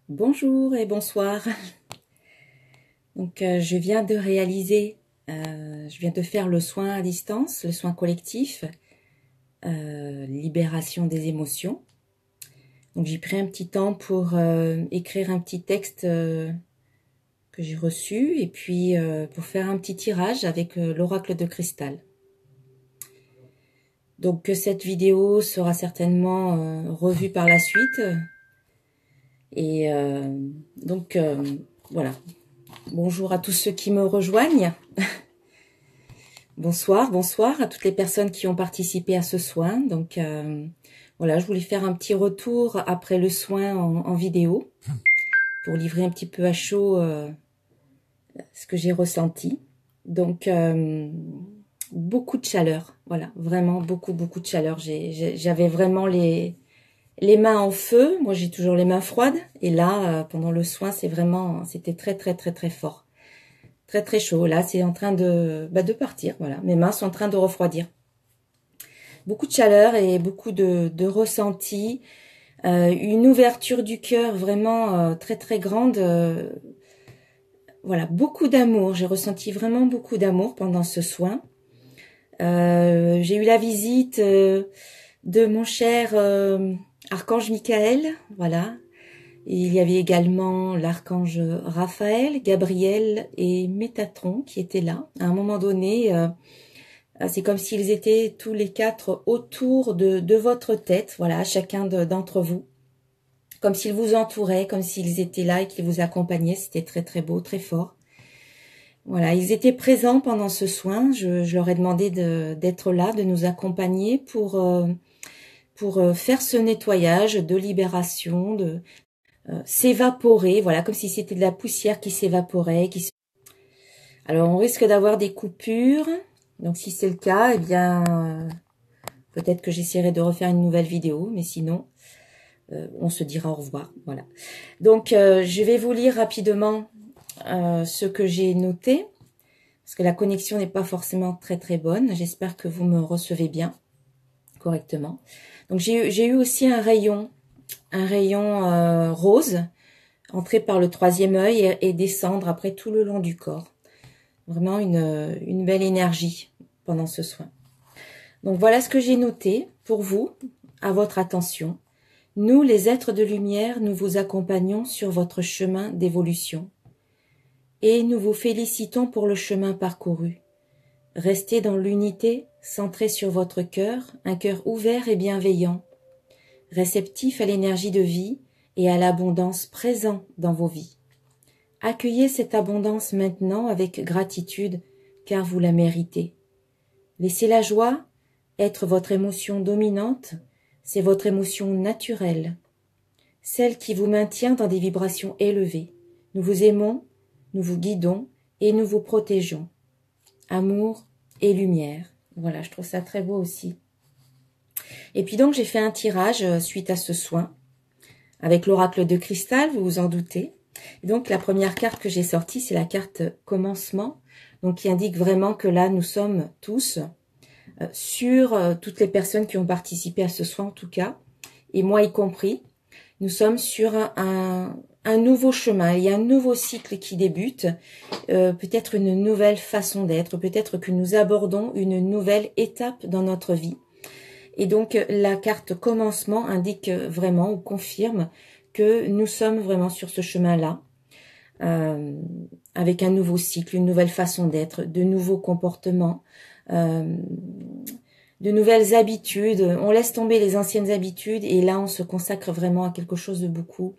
Bonjour et bonsoir. Donc, je viens de réaliser, je viens de faire le soin à distance, le soin collectif, libération des émotions. Donc, j'ai pris un petit temps pour écrire un petit texte que j'ai reçu et puis pour faire un petit tirage avec l'oracle de cristal. Donc, cette vidéo sera certainement revue par la suite. Et donc, voilà. Bonjour à tous ceux qui me rejoignent. Bonsoir, bonsoir à toutes les personnes qui ont participé à ce soin. Donc voilà, je voulais faire un petit retour après le soin en vidéo pour livrer un petit peu à chaud ce que j'ai ressenti. Donc beaucoup de chaleur, voilà, vraiment beaucoup de chaleur. J'avais vraiment les mains en feu. Moi, j'ai toujours les mains froides et là, pendant le soin, c'était très fort. Très chaud. Là, c'est en train de partir. Voilà, mes mains sont en train de refroidir. Beaucoup de chaleur et beaucoup de ressenti. Une ouverture du cœur vraiment très grande. Voilà, beaucoup d'amour. J'ai ressenti vraiment beaucoup d'amour pendant ce soin. J'ai eu la visite de mon cher archange Michael. Voilà. Il y avait également l'archange Raphaël, Gabriel et Métatron qui étaient là. À un moment donné, c'est comme s'ils étaient tous les quatre autour de votre tête, voilà, chacun d'entre vous. Comme s'ils vous entouraient, comme s'ils étaient là et qu'ils vous accompagnaient. C'était très beau, très fort. Voilà, ils étaient présents pendant ce soin. Je leur ai demandé d'être là, de nous accompagner pour faire ce nettoyage de libération, de s'évaporer, voilà, comme si c'était de la poussière qui s'évaporait. Alors, on risque d'avoir des coupures. Donc, si c'est le cas, eh bien, peut-être que j'essaierai de refaire une nouvelle vidéo. Mais sinon, on se dira au revoir. Voilà. Donc, je vais vous lire rapidement ce que j'ai noté. Parce que la connexion n'est pas forcément très bonne. J'espère que vous me recevez bien, correctement. Donc, j'ai eu aussi un rayon rose, entrer par le troisième œil et descendre après tout le long du corps. Vraiment une belle énergie pendant ce soin. Donc voilà ce que j'ai noté pour vous, à votre attention. Nous, les êtres de lumière, nous vous accompagnons sur votre chemin d'évolution. Et nous vous félicitons pour le chemin parcouru. Restez dans l'unité, centré sur votre cœur, un cœur ouvert et bienveillant, réceptif à l'énergie de vie et à l'abondance présent dans vos vies. Accueillez cette abondance maintenant avec gratitude, car vous la méritez. Laissez la joie être votre émotion dominante, c'est votre émotion naturelle, celle qui vous maintient dans des vibrations élevées. Nous vous aimons, nous vous guidons et nous vous protégeons. Amour et lumière. Voilà, je trouve ça très beau aussi. Et puis donc, j'ai fait un tirage suite à ce soin, avec l'oracle de cristal, vous vous en doutez. Et donc, la première carte que j'ai sortie, c'est la carte commencement, donc qui indique vraiment que là, nous sommes tous sur toutes les personnes qui ont participé à ce soin en tout cas, et moi y compris, nous sommes sur un nouveau chemin, il y a un nouveau cycle qui débute, peut-être une nouvelle façon d'être, peut-être que nous abordons une nouvelle étape dans notre vie. Et donc la carte commencement indique vraiment ou confirme que nous sommes vraiment sur ce chemin-là, avec un nouveau cycle, une nouvelle façon d'être, de nouveaux comportements, de nouvelles habitudes. On laisse tomber les anciennes habitudes et là on se consacre vraiment à quelque chose de beaucoup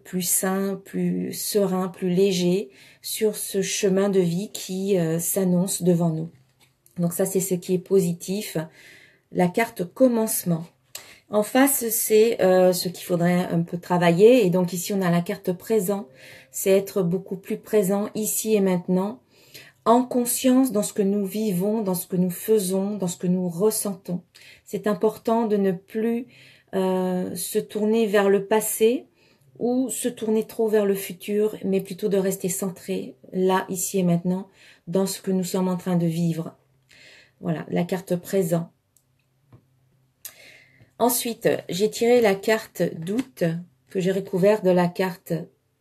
plus sain, plus serein, plus léger sur ce chemin de vie qui s'annonce devant nous. Donc ça c'est ce qui est positif. La carte commencement. En face, c'est ce qu'il faudrait un peu travailler. Et donc ici, on a la carte présent. C'est être beaucoup plus présent ici et maintenant, en conscience dans ce que nous vivons, dans ce que nous faisons, dans ce que nous ressentons. C'est important de ne plus se tourner vers le passé ou se tourner trop vers le futur, mais plutôt de rester centré là, ici et maintenant, dans ce que nous sommes en train de vivre. Voilà, la carte présent. Ensuite, j'ai tiré la carte doute que j'ai recouvert de la carte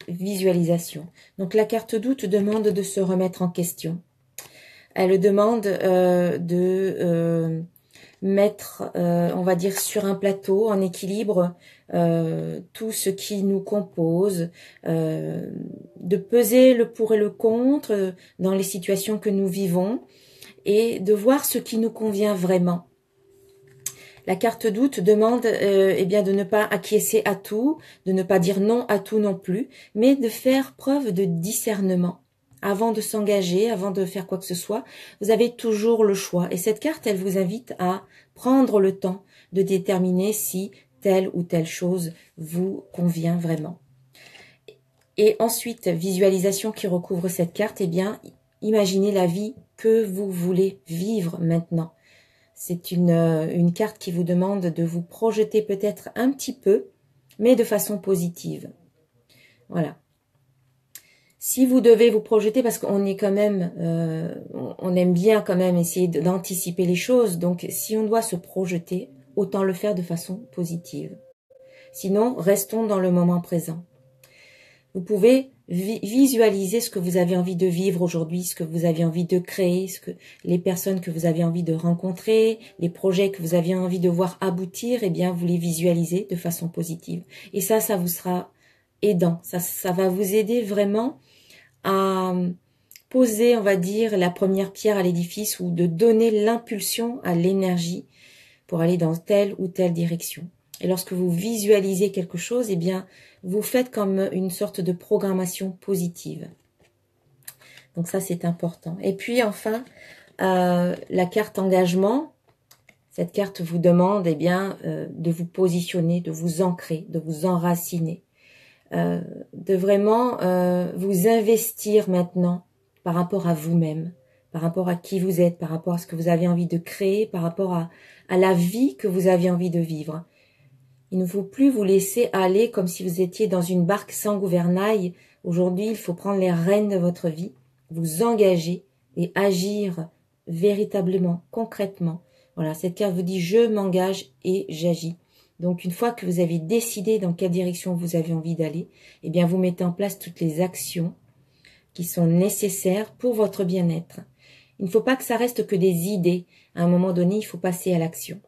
visualisation. Donc la carte doute demande de se remettre en question. Elle demande de mettre, on va dire, sur un plateau, en équilibre, tout ce qui nous compose, de peser le pour et le contre dans les situations que nous vivons et de voir ce qui nous convient vraiment. La carte doute demande eh bien de ne pas acquiescer à tout, de ne pas dire non à tout non plus, mais de faire preuve de discernement. Avant de s'engager, avant de faire quoi que ce soit, vous avez toujours le choix. Et cette carte, elle vous invite à prendre le temps de déterminer si telle ou telle chose vous convient vraiment. Et ensuite, visualisation qui recouvre cette carte, eh bien, imaginez la vie que vous voulez vivre maintenant. C'est une carte qui vous demande de vous projeter peut-être un petit peu, mais de façon positive. Voilà. Si vous devez vous projeter, parce qu'on est quand même, on aime bien quand même essayer d'anticiper les choses, donc si on doit se projeter, autant le faire de façon positive. Sinon, restons dans le moment présent. Vous pouvez visualiser ce que vous avez envie de vivre aujourd'hui, ce que vous avez envie de créer, les personnes que vous avez envie de rencontrer, les projets que vous avez envie de voir aboutir, eh bien, vous les visualisez de façon positive. Et ça vous sera aidant. Ça va vous aider vraiment à poser, on va dire, la première pierre à l'édifice ou de donner l'impulsion à l'énergie pour aller dans telle ou telle direction. Et lorsque vous visualisez quelque chose, eh bien, vous faites comme une sorte de programmation positive. Donc ça, c'est important. Et puis enfin, la carte engagement. Cette carte vous demande, eh bien, de vous positionner, de vous ancrer, de vous enraciner, de vraiment vous investir maintenant par rapport à vous-même, par rapport à qui vous êtes, par rapport à ce que vous avez envie de créer, par rapport à la vie que vous avez envie de vivre. Il ne faut plus vous laisser aller comme si vous étiez dans une barque sans gouvernail. Aujourd'hui, il faut prendre les rênes de votre vie, vous engager et agir véritablement, concrètement. Voilà, cette carte vous dit « je m'engage et j'agis ». Donc, une fois que vous avez décidé dans quelle direction vous avez envie d'aller, eh bien, vous mettez en place toutes les actions qui sont nécessaires pour votre bien-être. Il ne faut pas que ça reste que des idées. À un moment donné, il faut passer à l'action.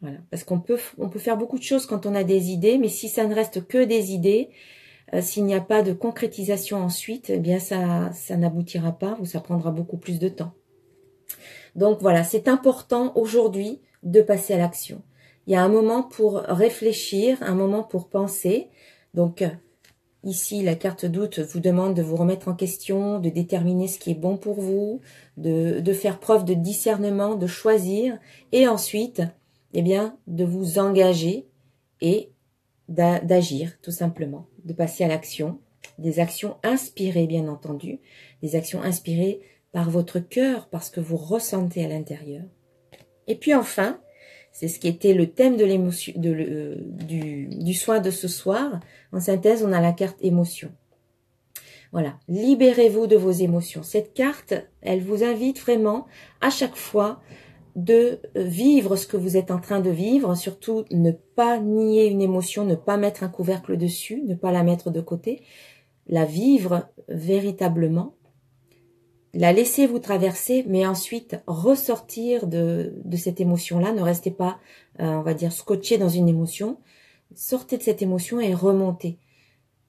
Voilà, parce qu'on peut faire beaucoup de choses quand on a des idées, mais si ça ne reste que des idées, s'il n'y a pas de concrétisation ensuite, eh bien ça n'aboutira pas ou ça prendra beaucoup plus de temps. Donc voilà, c'est important aujourd'hui de passer à l'action. Il y a un moment pour réfléchir, un moment pour penser. Donc ici, la carte doute vous demande de vous remettre en question, de déterminer ce qui est bon pour vous, de faire preuve de discernement, de choisir, et ensuite, eh bien, de vous engager et d'agir, tout simplement, de passer à l'action, des actions inspirées, bien entendu, des actions inspirées par votre cœur, parce que vous ressentez à l'intérieur. Et puis enfin, c'est ce qui était le thème de l'émotion, du soin de ce soir. En synthèse, on a la carte émotion. Voilà, libérez-vous de vos émotions. Cette carte, elle vous invite vraiment à chaque fois de vivre ce que vous êtes en train de vivre, surtout ne pas nier une émotion, ne pas mettre un couvercle dessus, ne pas la mettre de côté, la vivre véritablement, la laisser vous traverser, mais ensuite ressortir de cette émotion-là, ne restez pas, on va dire, scotché dans une émotion, sortez de cette émotion et remontez.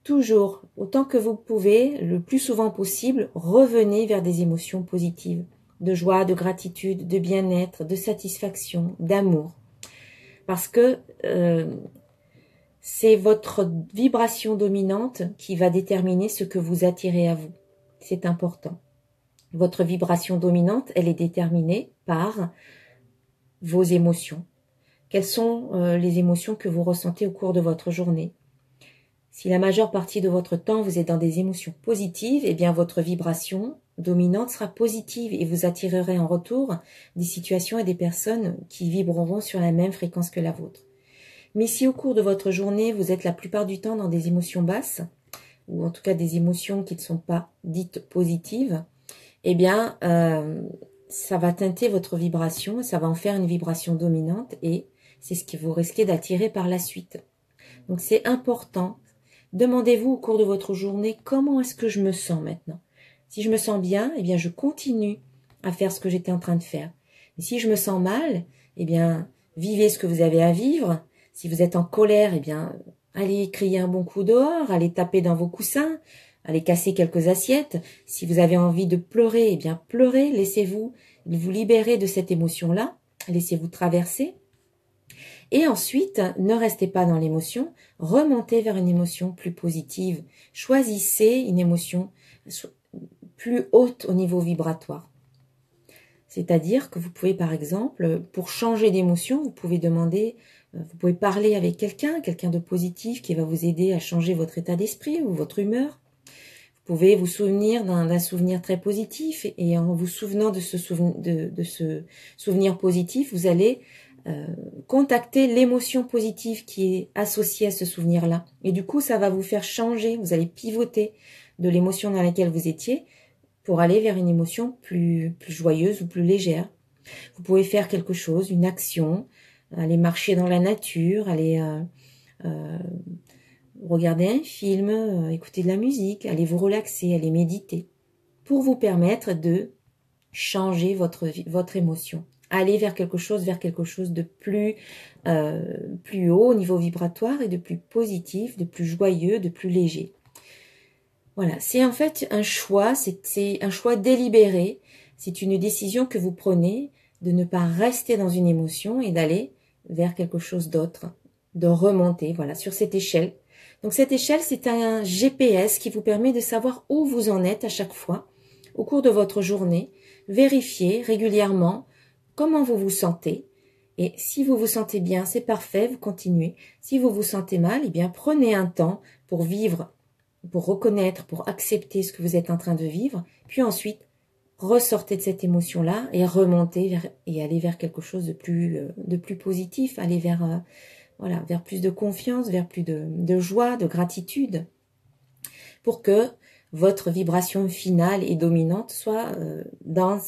Toujours, autant que vous pouvez, le plus souvent possible, revenez vers des émotions positives, de joie, de gratitude, de bien-être, de satisfaction, d'amour. Parce que c'est votre vibration dominante qui va déterminer ce que vous attirez à vous. C'est important. Votre vibration dominante, elle est déterminée par vos émotions. Quelles sont les émotions que vous ressentez au cours de votre journée? Si la majeure partie de votre temps, vous êtes dans des émotions positives, eh bien votre vibration dominante sera positive et vous attirerez en retour des situations et des personnes qui vibreront sur la même fréquence que la vôtre. Mais si au cours de votre journée, vous êtes la plupart du temps dans des émotions basses, ou en tout cas des émotions qui ne sont pas dites positives, eh bien ça va teinter votre vibration, ça va en faire une vibration dominante et c'est ce que vous risquez d'attirer par la suite. Donc c'est important. Demandez-vous au cours de votre journée, comment est-ce que je me sens maintenant? Si je me sens bien, eh bien je continue à faire ce que j'étais en train de faire. Et si je me sens mal, eh bien vivez ce que vous avez à vivre. Si vous êtes en colère, eh bien allez crier un bon coup dehors, allez taper dans vos coussins, allez casser quelques assiettes. Si vous avez envie de pleurer, eh bien pleurez, laissez-vous vous libérer de cette émotion-là, laissez-vous traverser. Et ensuite, ne restez pas dans l'émotion, remontez vers une émotion plus positive. Choisissez une émotion plus haute au niveau vibratoire. C'est-à-dire que vous pouvez, par exemple, pour changer d'émotion, vous pouvez demander, vous pouvez parler avec quelqu'un de positif qui va vous aider à changer votre état d'esprit ou votre humeur. Vous pouvez vous souvenir d'un souvenir très positif et en vous souvenant de ce souvenir positif, vous allez contacter l'émotion positive qui est associée à ce souvenir-là. Et du coup, ça va vous faire changer, vous allez pivoter de l'émotion dans laquelle vous étiez pour aller vers une émotion plus joyeuse ou plus légère. Vous pouvez faire quelque chose, une action, aller marcher dans la nature, aller regarder un film, écouter de la musique, aller vous relaxer, aller méditer, pour vous permettre de changer votre émotion. Aller vers quelque chose de plus haut au niveau vibratoire et de plus positif, de plus joyeux, de plus léger. Voilà, c'est en fait un choix, c'est un choix délibéré, c'est une décision que vous prenez de ne pas rester dans une émotion et d'aller vers quelque chose d'autre, de remonter, voilà, sur cette échelle. Donc cette échelle, c'est un GPS qui vous permet de savoir où vous en êtes à chaque fois, au cours de votre journée. Vérifiez régulièrement comment vous vous sentez. Et si vous vous sentez bien, c'est parfait, vous continuez. Si vous vous sentez mal, eh bien prenez un temps pour vivre, pour reconnaître, pour accepter ce que vous êtes en train de vivre, puis ensuite ressortez de cette émotion-là et remontez et allez vers quelque chose de plus positif, allez vers vers plus de confiance, vers plus de joie, de gratitude, pour que votre vibration finale et dominante soit dans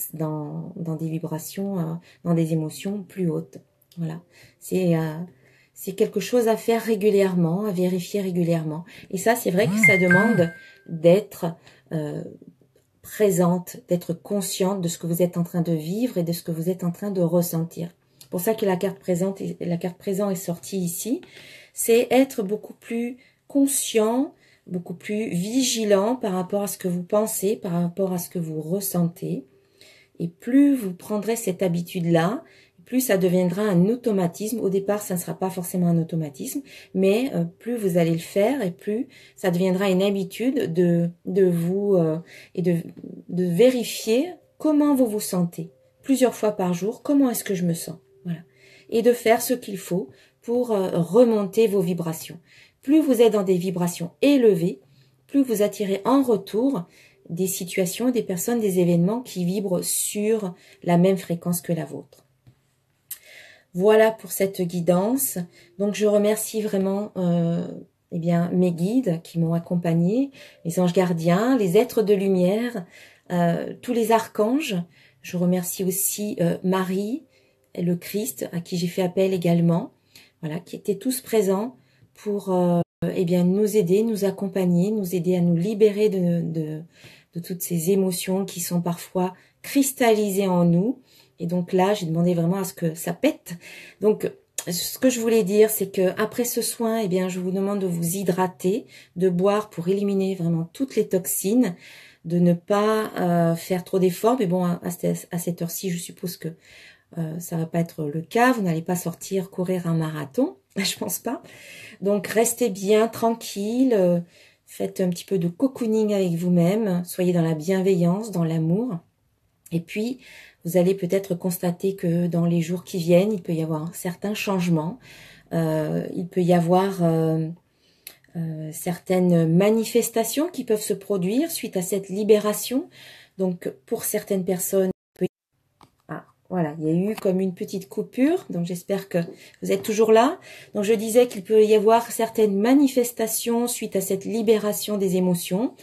des vibrations, dans des émotions plus hautes. Voilà, c'est quelque chose à faire régulièrement, à vérifier régulièrement. Et ça, c'est vrai que ça demande d'être présente, d'être consciente de ce que vous êtes en train de vivre et de ce que vous êtes en train de ressentir. C'est pour ça que la carte présent est sortie ici. C'est être beaucoup plus conscient, beaucoup plus vigilant par rapport à ce que vous pensez, par rapport à ce que vous ressentez. Et plus vous prendrez cette habitude-là, plus ça deviendra un automatisme. Au départ, ça ne sera pas forcément un automatisme, mais plus vous allez le faire et plus ça deviendra une habitude de vous et de vérifier comment vous vous sentez. Plusieurs fois par jour, comment est-ce que je me sens? Voilà. Et de faire ce qu'il faut pour remonter vos vibrations. Plus vous êtes dans des vibrations élevées, plus vous attirez en retour des situations, des personnes, des événements qui vibrent sur la même fréquence que la vôtre. Voilà pour cette guidance. Donc je remercie vraiment mes guides qui m'ont accompagnée, les anges gardiens, les êtres de lumière, tous les archanges. Je remercie aussi Marie, le Christ, à qui j'ai fait appel également, voilà, qui étaient tous présents pour nous aider, nous accompagner, nous aider à nous libérer de toutes ces émotions qui sont parfois cristallisées en nous. Et donc là, j'ai demandé vraiment à ce que ça pète. Donc, ce que je voulais dire, c'est que après ce soin, je vous demande de vous hydrater, de boire pour éliminer vraiment toutes les toxines, de ne pas faire trop d'efforts. Mais bon, à cette heure-ci, je suppose que ça va pas être le cas. Vous n'allez pas sortir courir un marathon, je pense pas. Donc, restez bien tranquille. Faites un petit peu de cocooning avec vous-même. Soyez dans la bienveillance, dans l'amour. Et puis, vous allez peut-être constater que dans les jours qui viennent, il peut y avoir certains changements. Il peut y avoir certaines manifestations qui peuvent se produire suite à cette libération. Donc, pour certaines personnes, voilà, il y a eu comme une petite coupure. Donc, j'espère que vous êtes toujours là. Donc, je disais qu'il peut y avoir certaines manifestations suite à cette libération des émotions.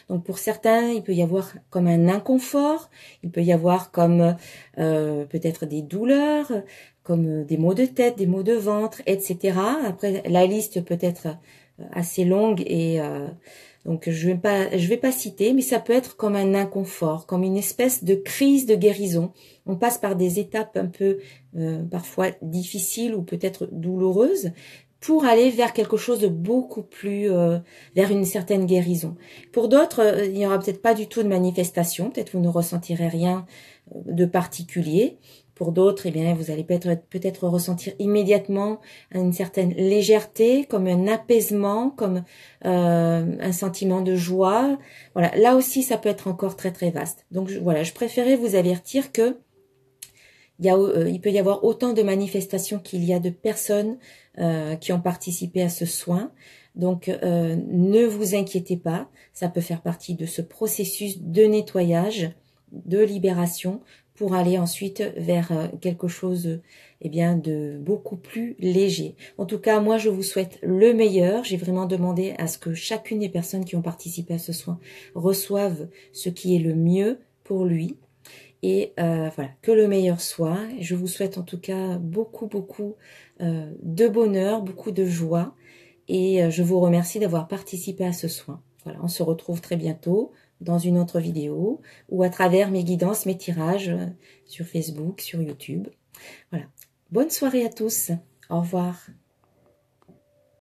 Donc pour certains, il peut y avoir comme un inconfort, il peut y avoir comme peut-être des douleurs, comme des maux de tête, des maux de ventre, etc. Après, la liste peut être assez longue et donc je vais pas citer, mais ça peut être comme un inconfort, comme une espèce de crise de guérison. On passe par des étapes un peu parfois difficiles ou peut-être douloureuses pour aller vers quelque chose de beaucoup plus, vers une certaine guérison. Pour d'autres, il n'y aura peut-être pas du tout de manifestation, peut-être vous ne ressentirez rien de particulier. Pour d'autres, eh bien, vous allez peut-être ressentir immédiatement une certaine légèreté, comme un apaisement, comme un sentiment de joie. Voilà, là aussi, ça peut être encore très très vaste. Donc voilà, je préférais vous avertir que il peut y avoir autant de manifestations qu'il y a de personnes qui ont participé à ce soin. Donc, ne vous inquiétez pas, ça peut faire partie de ce processus de nettoyage, de libération, pour aller ensuite vers quelque chose eh bien, de beaucoup plus léger. En tout cas, moi, je vous souhaite le meilleur. J'ai vraiment demandé à ce que chacune des personnes qui ont participé à ce soin reçoive ce qui est le mieux pour lui. Et voilà, que le meilleur soit. Je vous souhaite en tout cas beaucoup de bonheur, beaucoup de joie. Et je vous remercie d'avoir participé à ce soin. Voilà, on se retrouve très bientôt dans une autre vidéo ou à travers mes guidances, mes tirages sur Facebook, sur YouTube. Voilà. Bonne soirée à tous. Au revoir.